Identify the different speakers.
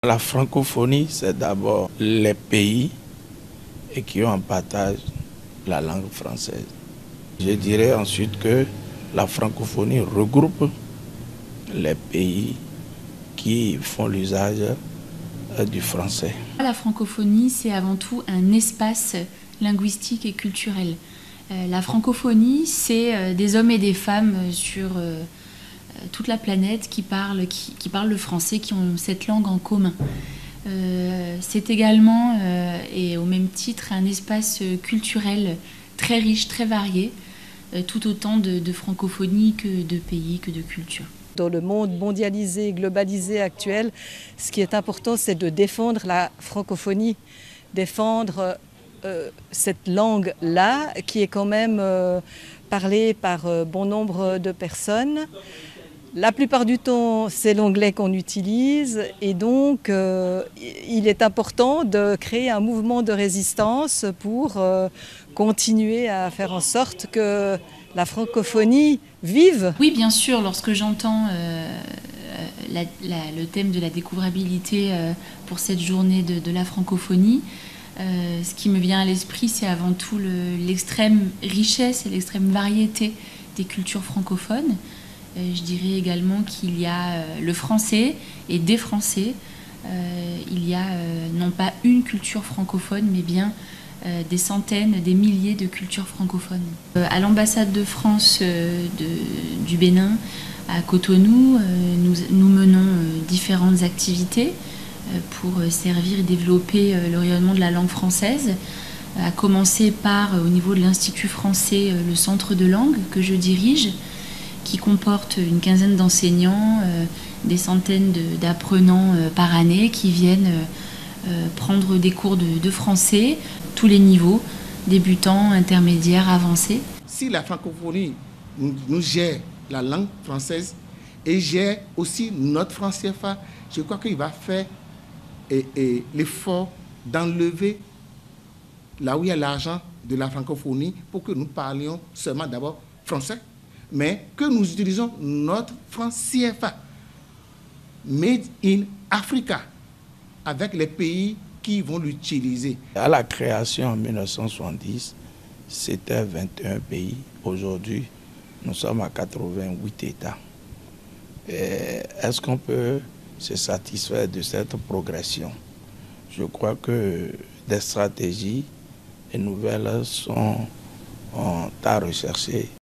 Speaker 1: La francophonie, c'est d'abord les pays qui ont en partage la langue française. Je dirais ensuite que la francophonie regroupe les pays qui font l'usage du français.
Speaker 2: La francophonie, c'est avant tout un espace linguistique et culturel. La francophonie, c'est des hommes et des femmes sur toute la planète qui parlent le français, qui ont cette langue en commun. C'est également, et au même titre, un espace culturel très riche, très varié, tout autant de francophonie que de pays, que de culture.
Speaker 3: Dans le monde mondialisé, globalisé actuel, ce qui est important, c'est de défendre la francophonie, défendre cette langue-là, qui est quand même parlée par bon nombre de personnes. La plupart du temps, c'est l'anglais qu'on utilise et donc il est important de créer un mouvement de résistance pour continuer à faire en sorte que la francophonie vive.
Speaker 2: Oui, bien sûr, lorsque j'entends le thème de la découvrabilité pour cette journée de la francophonie, ce qui me vient à l'esprit, c'est avant tout l'extrême richesse et l'extrême variété des cultures francophones. Je dirais également qu'il y a le français et des Français. Il y a non pas une culture francophone, mais bien des centaines, des milliers de cultures francophones. À l'ambassade de France du Bénin, à Cotonou, nous menons différentes activités pour servir et développer le rayonnement de la langue française, à commencer par, au niveau de l'Institut français, le centre de langue que je dirige, qui comporte une quinzaine d'enseignants, des centaines d'apprenants par année qui viennent prendre des cours de français, tous les niveaux, débutants, intermédiaires, avancés.
Speaker 4: Si la francophonie nous gère la langue française et gère aussi notre franc CFA, je crois qu'il va faire l'effort d'enlever là où il y a l'argent de la francophonie pour que nous parlions seulement d'abord français, mais que nous utilisons notre franc CFA, made in Africa, avec les pays qui vont l'utiliser.
Speaker 1: À la création en 1970, c'était 21 pays. Aujourd'hui, nous sommes à 88 États. Est-ce qu'on peut se satisfaire de cette progression? Je crois que des stratégies nouvelles sont à rechercher.